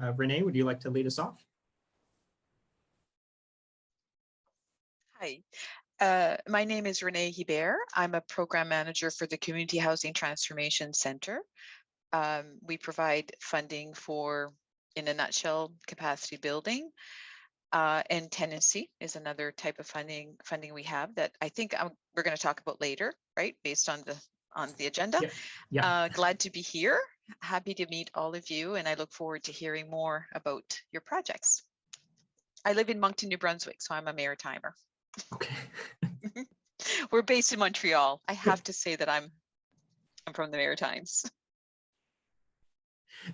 Renee, would you like to lead us off? Hi, my name is Renee Hibert. I'm a program manager for the Community Housing Transformation Center. We provide funding for, in a nutshell, capacity building, and tenancy is another type of funding we have that I think we're going to talk about later, right? Based on the agenda. Yeah. Glad to be here. Happy to meet all of you, and I look forward to hearing more about your projects. I live in Moncton, New Brunswick, so I'm a Maritimer. Okay. We're based in Montreal. I have to say that I'm from the Maritimes.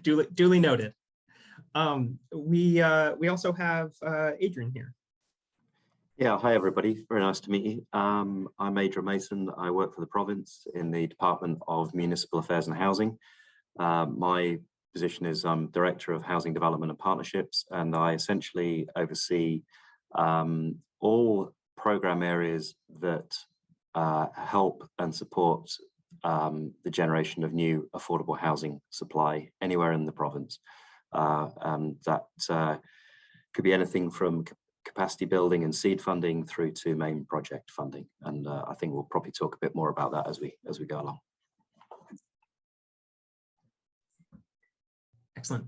Duly noted. We also have Adrian here. Yeah, hi everybody. Very nice to meet you. I'm Adrian Mason. I work for the province in the Department of Municipal Affairs and Housing. My position is I'm Director of Housing Development and Partnerships, and I essentially oversee all program areas that help and support the generation of new affordable housing supply anywhere in the province. That could be anything from capacity building and seed funding through to main project funding, and I think we'll probably talk a bit more about that as we go along. Excellent.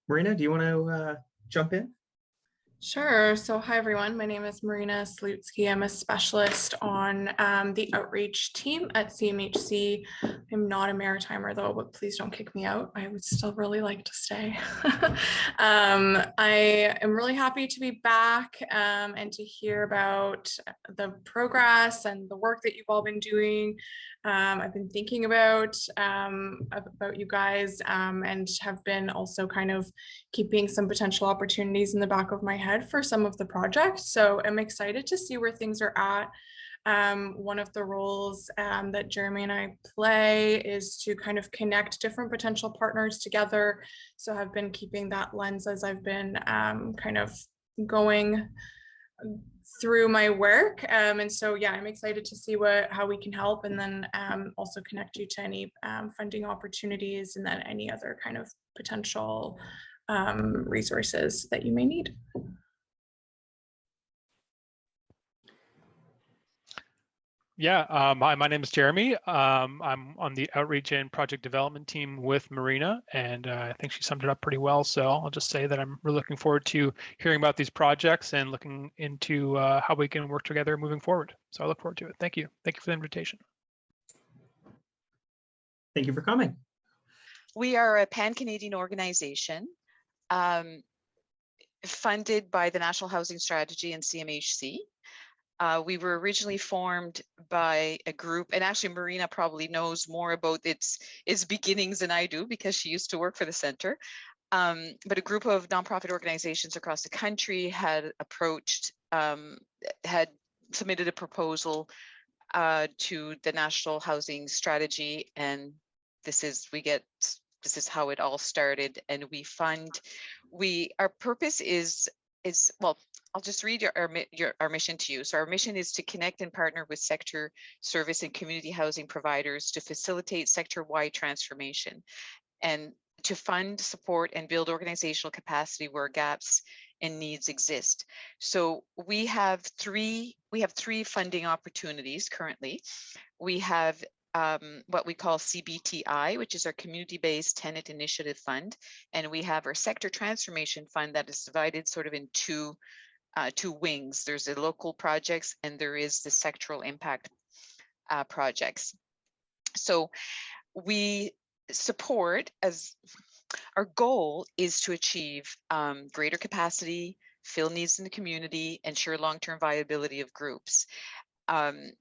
Marina, do you want to jump in? Sure. So hi, everyone. My name is Marina Slutsky. I'm a specialist on the outreach team at CMHC. I'm not a Maritimer, though, but please don't kick me out. I would still really like to stay. I am really happy to be back and to hear about the progress and the work that you've all been doing. I've been thinking about you guys and have been also kind of keeping some potential opportunities in the back of my head for some of the projects. So I'm excited to see where things are at. One of the roles that Jeremy and I play is to kind of connect different potential partners together. So I've been keeping that lens as I've been kind of going through my work. And so, yeah, I'm excited to see how we can help, and then also connect you to any funding opportunities and then any other kind of potential resources that you may need. Yeah, hi, my name is Jeremy. I'm on the outreach and project development team with Marina, and I think she summed it up pretty well. So I'll just say that I'm really looking forward to hearing about these projects and looking into how we can work together moving forward. So I look forward to it. Thank you. Thank you for the invitation. Thank you for coming. We are a pan-Canadian organization funded by the National Housing Strategy and CMHC. We were originally formed by a group, and actually Marina probably knows more about its beginnings than I do because she used to work for the center. But a group of nonprofit organizations across the country had submitted a proposal to the National Housing Strategy, and this is how it all started. And our purpose is well, I'll just read our mission to you. So our mission is to connect and partner with sector service and community housing providers to facilitate sector-wide transformation and to fund, support, and build organizational capacity where gaps and needs exist. So we have three funding opportunities currently. We have what we call CBTI, which is our Community-Based Tenant Initiative Fund, and we have our Sector Transformation Fund that is divided sort of in two wings. There's the local projects and there is the sectoral impact projects. So we support, as our goal is to achieve greater capacity, fill needs in the community, ensure long-term viability of groups.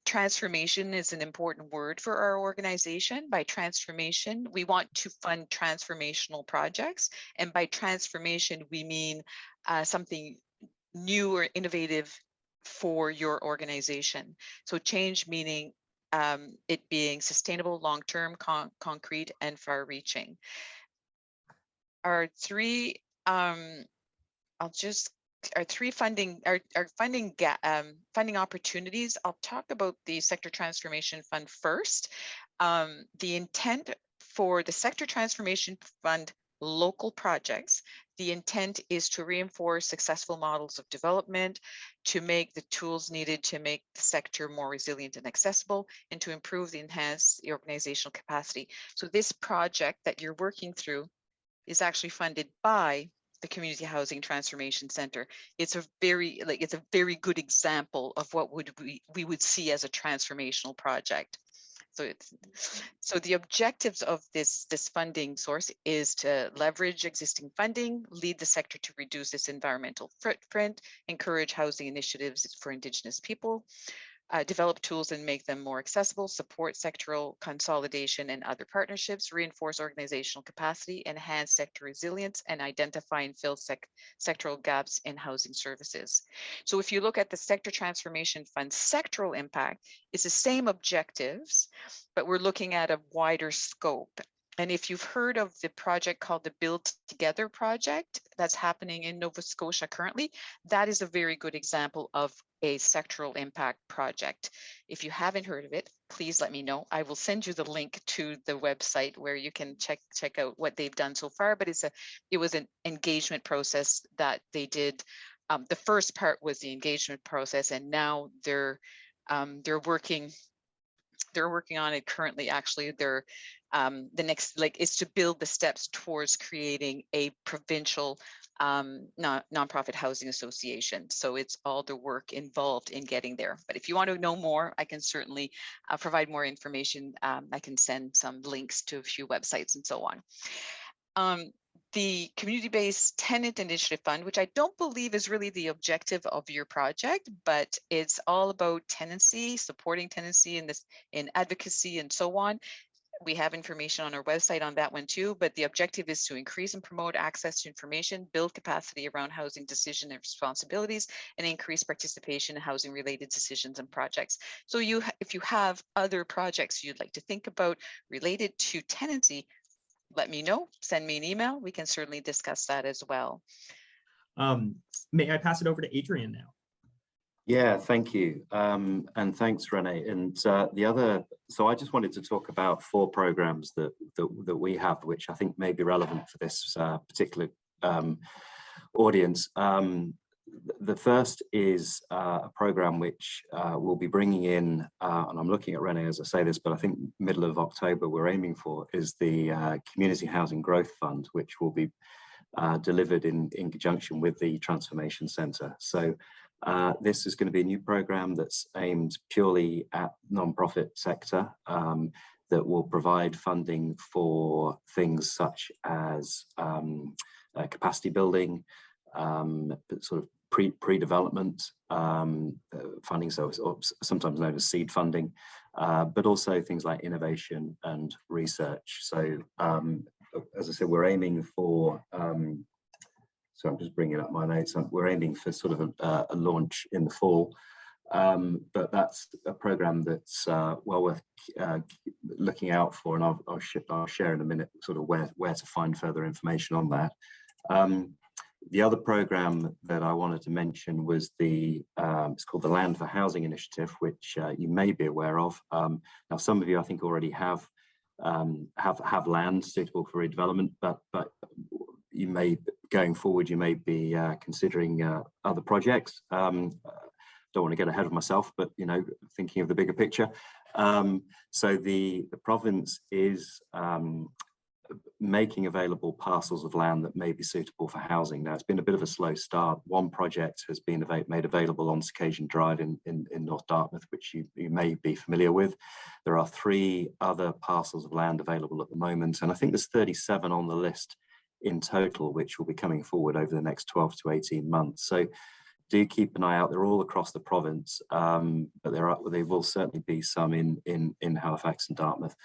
Transformation is an important word for our organization. By transformation, we want to fund transformational projects. And by transformation, we mean something new or innovative for your organization. So change meaning it being sustainable, long-term, concrete, and far-reaching. Our three funding opportunities. I'll talk about the Sector Transformation Fund first. The intent for the Sector Transformation Fund local projects. The intent is to reinforce successful models of development, to make the tools needed to make the sector more resilient and accessible, and to improve and enhance the organizational capacity. So this project that you're working through is actually funded by the Community Housing Transformation Center. It's a very good example of what we would see as a transformational project. So the objectives of this funding source is to leverage existing funding, lead the sector to reduce its environmental footprint, encourage housing initiatives for Indigenous people, develop tools and make them more accessible, support sectoral consolidation and other partnerships, reinforce organizational capacity, enhance sector resilience, and identify and fill sectoral gaps in housing services. So if you look at the Sector Transformation Fund sectoral impact, it's the same objectives, but we're looking at a wider scope. And if you've heard of the project called the Build Together project that's happening in Nova Scotia currently, that is a very good example of a sectoral impact project. If you haven't heard of it, please let me know. I will send you the link to the website where you can check out what they've done so far, but it was an engagement process that they did. The first part was the engagement process, and now they're working on it currently. Actually, they're the next is to build the steps towards creating a provincial nonprofit housing association. So it's all the work involved in getting there. But if you want to know more, I can certainly provide more information. I can send some links to a few websites and so on. The Community-Based Tenant Initiative Fund, which I don't believe is really the objective of your project, but it's all about tenancy, supporting tenancy in advocacy and so on. We have information on our website on that one too, but the objective is to increase and promote access to information, build capacity around housing decision and responsibilities, and increase participation in housing related decisions and projects. So if you have other projects you'd like to think about related to tenancy, let me know, send me an email. We can certainly discuss that as well. May I pass it over to Adrian now? Yeah, thank you. And thanks, Renee. And so I just wanted to talk about 4 programs that we have, which I think may be relevant for this particular audience. The first is a program which we'll be bringing in, and I'm looking at Renee as I say this, but I think middle of October we're aiming for, is the Community Housing Growth Fund, which will be delivered in conjunction with the Transformation Centre. So this is going to be a new program that's aimed purely at non-profit sector that will provide funding for things such as capacity building, sort of pre-development funding, so sometimes known as seed funding, but also things like innovation and research. So as I said, we're aiming for so I'm just bringing up my notes. We're aiming for sort of a launch in the fall, but that's a program that's well worth looking out for, and I'll share in a minute sort of where to find further information on that. The other program that I wanted to mention was it's called the Land for Housing Initiative, which you may be aware of. Now, some of you I think already have land suitable for redevelopment, but you may, going forward, you may be considering other projects. Don't want to get ahead of myself, but thinking of the bigger picture. So the province is making available parcels of land that may be suitable for housing. Now, it's been a bit of a slow start. One project has been made available on Circassian Drive in North Dartmouth, which you may be familiar with. There are 3 other parcels of land available at the moment, and I think there's 37 on the list in total, which will be coming forward over the next 12 to 18 months. So do keep an eye out. They're all across the province, but there will certainly be some in Halifax and Dartmouth.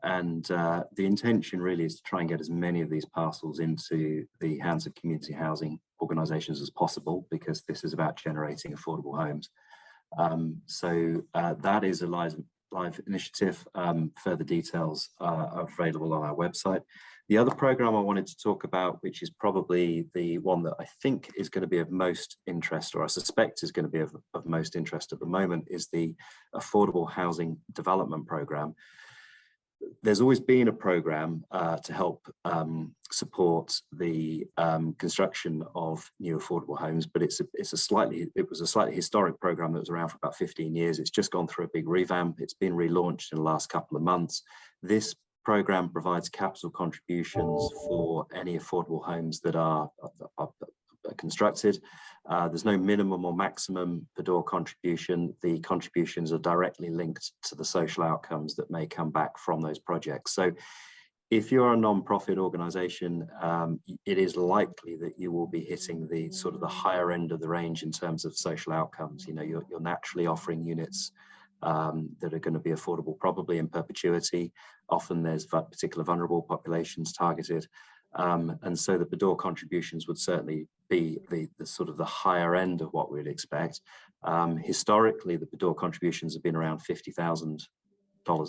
And the intention really is to try and get as many of these parcels into the hands of community housing organisations as possible, because this is about generating affordable homes. So that is a live initiative. Further details are available on our website. The other program I wanted to talk about, which is probably the one that I think is going to be of most interest, or I suspect is going to be of most interest at the moment, is the Affordable Housing Development Programme. there's always been a program to help support the construction of new affordable homes, but it was a slightly historic program that was around for about 15 years. It's just gone through a big revamp. It's been relaunched in the last couple of months. This program provides capital contributions for any affordable homes that are constructed. There's no minimum or maximum per door contribution. The contributions are directly linked to the social outcomes that may come back from those projects. So if you're a non-profit organization, it is likely that you will be hitting the sort of the higher end of the range in terms of social outcomes. You know, you're naturally offering units that are going to be affordable, probably in perpetuity. Often there's particular vulnerable populations targeted. And so the per door contributions would certainly be the sort of the higher end of what we'd expect. Historically, the per door contributions have been around $50,000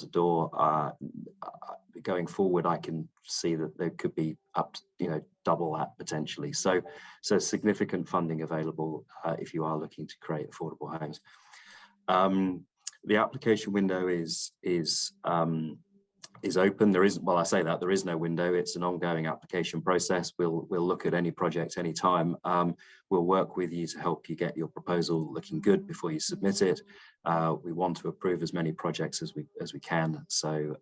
a door. Going forward, I can see that there could be up to, you know, double that potentially. So significant funding available if you are looking to create affordable homes. The application window is open. There isn't, well, I say that there is no window. It's an ongoing application process. We'll look at any project anytime. We'll work with you to help you get your proposal looking good before you submit it. We want to approve as many projects as we can. So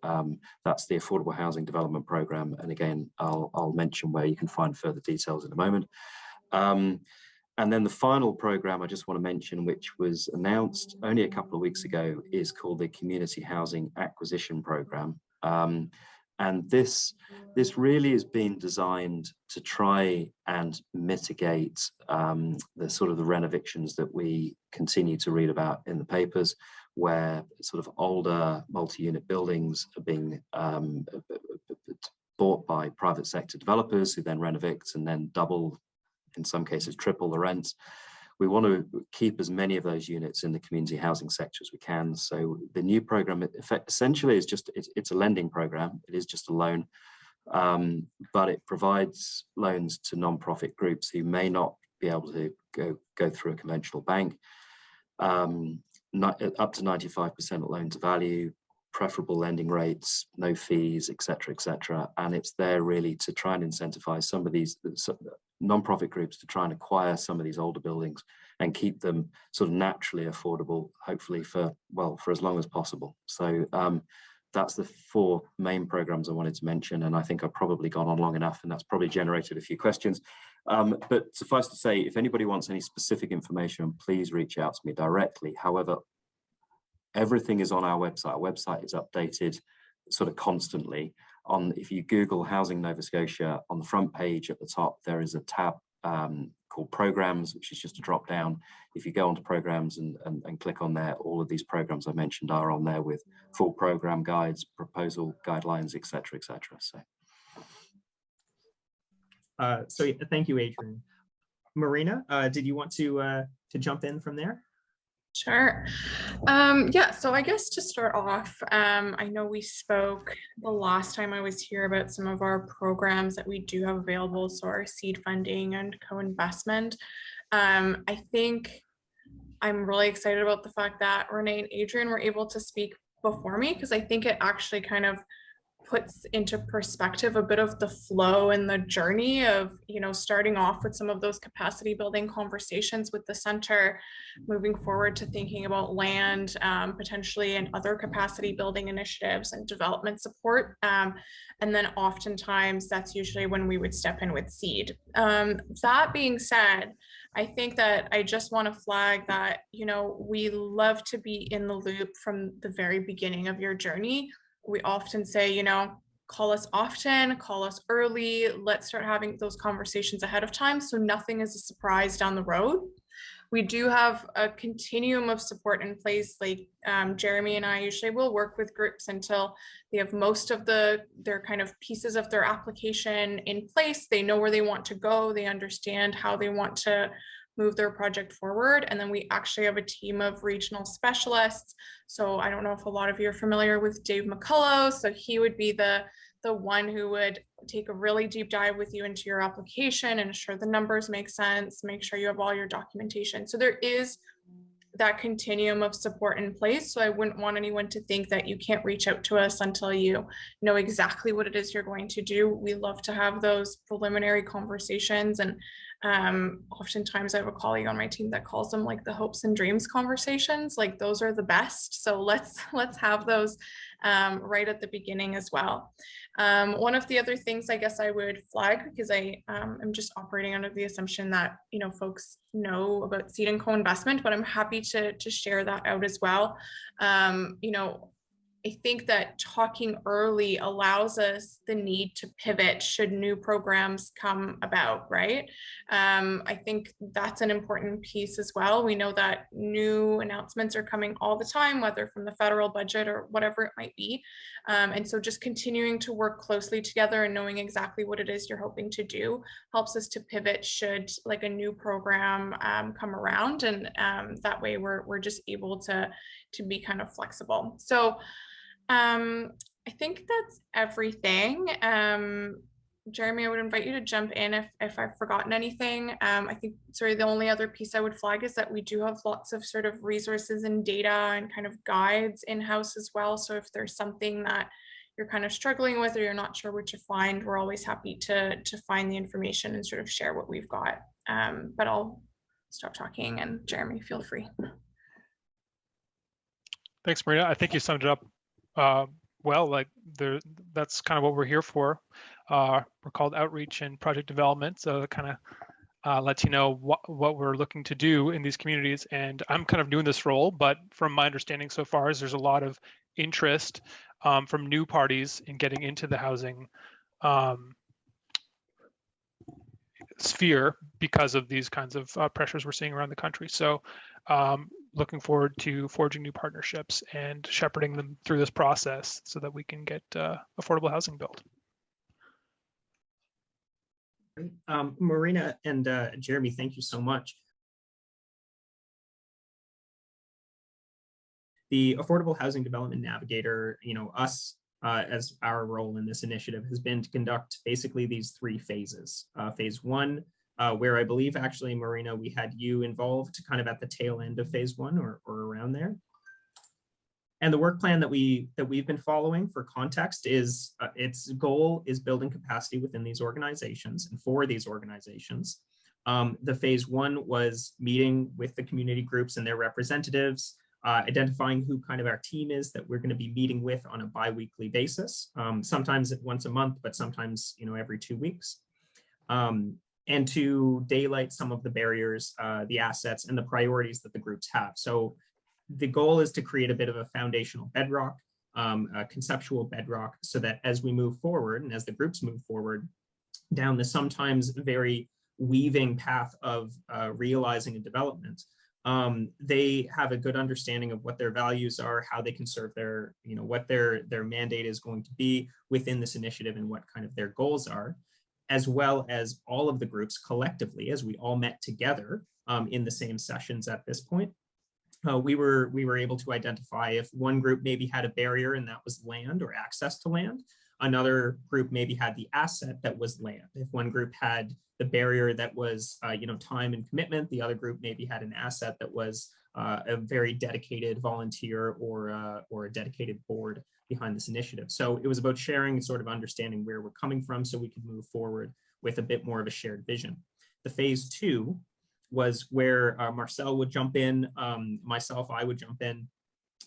that's the Affordable Housing Development Program. And again, I'll mention where you can find further details in a moment. And then the final program I just want to mention, which was announced only a couple of weeks ago, is called the Community Housing Acquisition Program. And this really has been designed to try and mitigate the sort of the renovictions that we continue to read about in the papers, where sort of older multi-unit buildings are being bought by private sector developers who then renovate and then double, in some cases triple the rents. We want to keep as many of those units in the community housing sector as we can. So the new program essentially is just, it's a lending program. It is just a loan, but it provides loans to non-profit groups who may not be able to go through a conventional bank, up to 95% loan to value, preferable lending rates, no fees, etc., etc. And it's there really to try and incentivize some of these non-profit groups to try and acquire some of these older buildings and keep them sort of naturally affordable, hopefully for as long as possible. So that's the four main programs I wanted to mention, and I think I've probably gone on long enough, and that's probably generated a few questions. But suffice to say, if anybody wants any specific information, please reach out to me directly. However, everything is on our website. Our website is updated sort of constantly. If you Google Housing Nova Scotia, on the front page at the top, there is a tab called Programs, which is just a drop down. If you go onto Programs and click on there, all of these programs I mentioned are on there with full program guides, proposal guidelines, etc., etc. So thank you, Adrian. Marina, did you want to jump in from there? Sure. Yeah, so I guess to start off, I know we spoke the last time I was here about some of our programs that we do have available, so our seed funding and co-investment. I think I'm really excited about the fact that Renee and Adrian were able to speak before me, because I think it actually kind of puts into perspective a bit of the flow and the journey of, you know, starting off with some of those capacity building conversations with the center, moving forward to thinking about land potentially and other capacity building initiatives and development support. And then oftentimes that's usually when we would step in with seed. That being said, I think that I just want to flag that, you know, we love to be in the loop from the very beginning of your journey. We often say, you know, call us often, call us early, let's start having those conversations ahead of time so nothing is a surprise down the road. We do have a continuum of support in place. Like Jeremy and I usually will work with groups until they have most of their kind of pieces of their application in place. They know where they want to go. They understand how they want to move their project forward. And then we actually have a team of regional specialists. So I don't know if a lot of you are familiar with Dave McCullough. So he would be the one who would take a really deep dive with you into your application and ensure the numbers make sense, make sure you have all your documentation. So there is that continuum of support in place. So I wouldn't want anyone to think that you can't reach out to us until you know exactly what it is you're going to do. We love to have those preliminary conversations, and oftentimes I have a colleague on my team that calls them like the hopes and dreams conversations. Like those are the best. So let's have those right at the beginning as well. One of the other things I guess I would flag, because I am just operating under the assumption that, you know, folks know about seed and co-investment, but I'm happy to share that out as well. You know, I think that talking early allows us the need to pivot should new programs come about, right? I think that's an important piece as well. We know that new announcements are coming all the time, whether from the federal budget or whatever it might be. And so just continuing to work closely together and knowing exactly what it is you're hoping to do helps us to pivot should like a new program come around. And that way we're just able to be kind of flexible. So I think that's everything. Jeremy, I would invite you to jump in if I've forgotten anything. I think, sorry, the only other piece I would flag is that we do have lots of sort of resources and data and kind of guides in-house as well. So if there's something that you're kind of struggling with or you're not sure where to find, we're always happy to find the information and sort of share what we've got. But I'll stop talking, and Jeremy, feel free. Thanks, Maria. I think you summed it up well. Like that's kind of what we're here for. We're called Outreach and Project Development, so it kind of lets you know what we're looking to do in these communities. And I'm kind of new in this role, but from my understanding so far is there's a lot of interest from new parties in getting into the housing sphere because of these kinds of pressures we're seeing around the country. So looking forward to forging new partnerships and shepherding them through this process so that we can get affordable housing built. Great. Marina and Jeremy, thank you so much. The Affordable Housing Development Navigator, you know, us as our role in this initiative has been to conduct basically these three phases. Phase one, where I believe actually, Marina, we had you involved kind of at the tail end of phase one or around there. And the work plan that we've been following, for context, is its goal is building capacity within these organizations and for these organizations. The phase one was meeting with the community groups and their representatives, identifying who kind of our team is that we're going to be meeting with on a bi-weekly basis, sometimes once a month, but sometimes, you know, every 2 weeks. And to daylight some of the barriers, the assets, and the priorities that the groups have. So the goal is to create a bit of a foundational bedrock, a conceptual bedrock, so that as we move forward and as the groups move forward down the sometimes very weaving path of realizing a development, they have a good understanding of what their values are, how they can serve their, you know, what their mandate is going to be within this initiative and what kind of their goals are, as well as all of the groups collectively, as we all met together in the same sessions at this point. We were able to identify if one group maybe had a barrier and that was land or access to land. Another group maybe had the asset that was land. If one group had the barrier that was you know, time and commitment, the other group maybe had an asset that was a very dedicated volunteer or a dedicated board behind this initiative. So it was about sharing, sort of understanding where we're coming from so we could move forward with a bit more of a shared vision. The phase two was where Marcel would jump in, myself, I would jump in,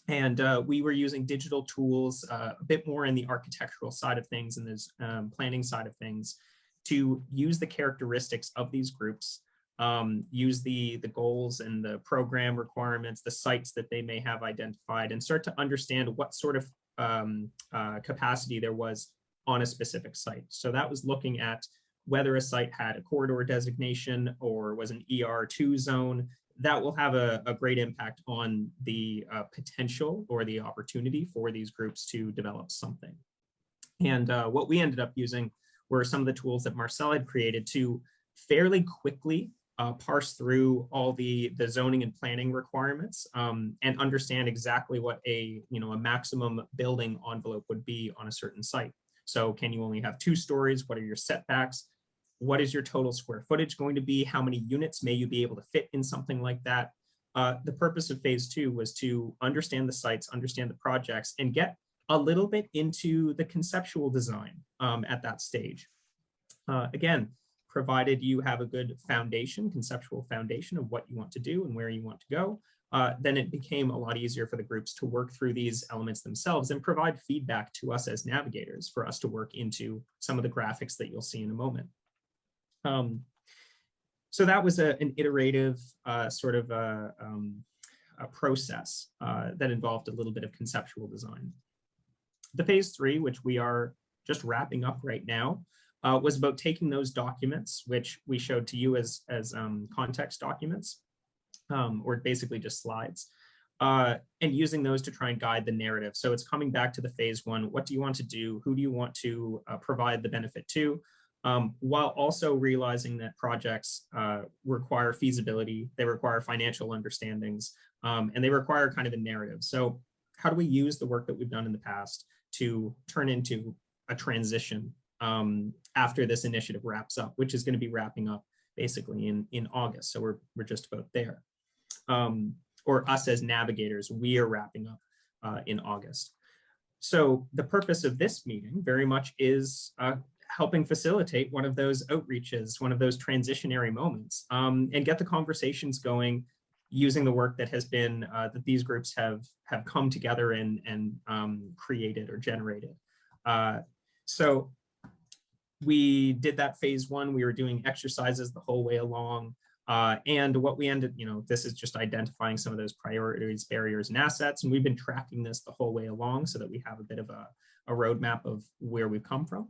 and we were using digital tools a bit more in the architectural side of things and this planning side of things to use the characteristics of these groups, use the goals and the program requirements, the sites that they may have identified, and start to understand what sort of capacity there was on a specific site. So that was looking at whether a site had a corridor designation or was an ER2 zone. That will have a great impact on the potential or the opportunity for these groups to develop something. And what we ended up using were some of the tools that Marcel had created to fairly quickly parse through all the zoning and planning requirements and understand exactly what a maximum building envelope would be on a certain site. So can you only have 2 stories? What are your setbacks? What is your total square footage going to be? How many units may you be able to fit in something like that? The purpose of phase 2 was to understand the sites, understand the projects, and get a little bit into the conceptual design at that stage. Again, provided you have a good foundation, conceptual foundation of what you want to do and where you want to go, then it became a lot easier for the groups to work through these elements themselves and provide feedback to us as navigators for us to work into some of the graphics that you'll see in a moment. So that was an iterative sort of a process that involved a little bit of conceptual design. The phase 3, which we are just wrapping up right now, was about taking those documents, which we showed to you as context documents, or basically just slides, and using those to try and guide the narrative. So it's coming back to the phase 1. What do you want to do? Who do you want to provide the benefit to? While also realizing that projects require feasibility, they require financial understandings, and they require kind of a narrative. So how do we use the work that we've done in the past to turn into a transition after this initiative wraps up, which is going to be wrapping up basically in August. So we're just about there. Or us as navigators, we are wrapping up in August. So the purpose of this meeting very much is helping facilitate one of those outreaches, one of those transitionary moments, and get the conversations going using the work that has been, that these groups have come together and created or generated. So we did that phase 1. We were doing exercises the whole way along. And what we ended, this is just identifying some of those priorities, barriers, and assets. And we've been tracking this the whole way along so that we have a bit of a roadmap of where we've come from,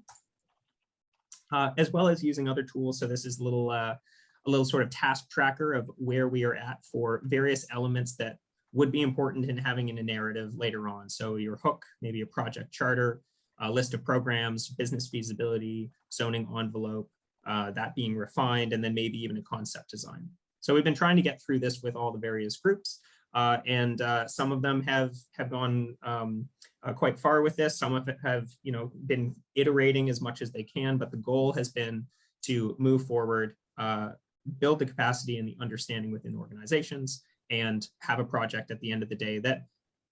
as well as using other tools. So this is a little sort of task tracker of where we are at for various elements that would be important in having in a narrative later on. So your hook, maybe a project charter, a list of programs, business feasibility, zoning envelope, that being refined, and then maybe even a concept design. So we've been trying to get through this with all the various groups, and some of them have gone quite far with this. Some of it have been iterating as much as they can, but the goal has been to move forward, build the capacity and the understanding within organizations, and have a project at the end of the day that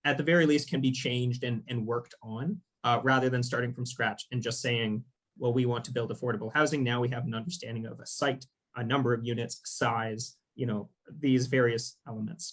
at the very least can be changed and worked on, rather than starting from scratch and just saying, well, we want to build affordable housing. Now we have an understanding of a site, a number of units, size, these various elements.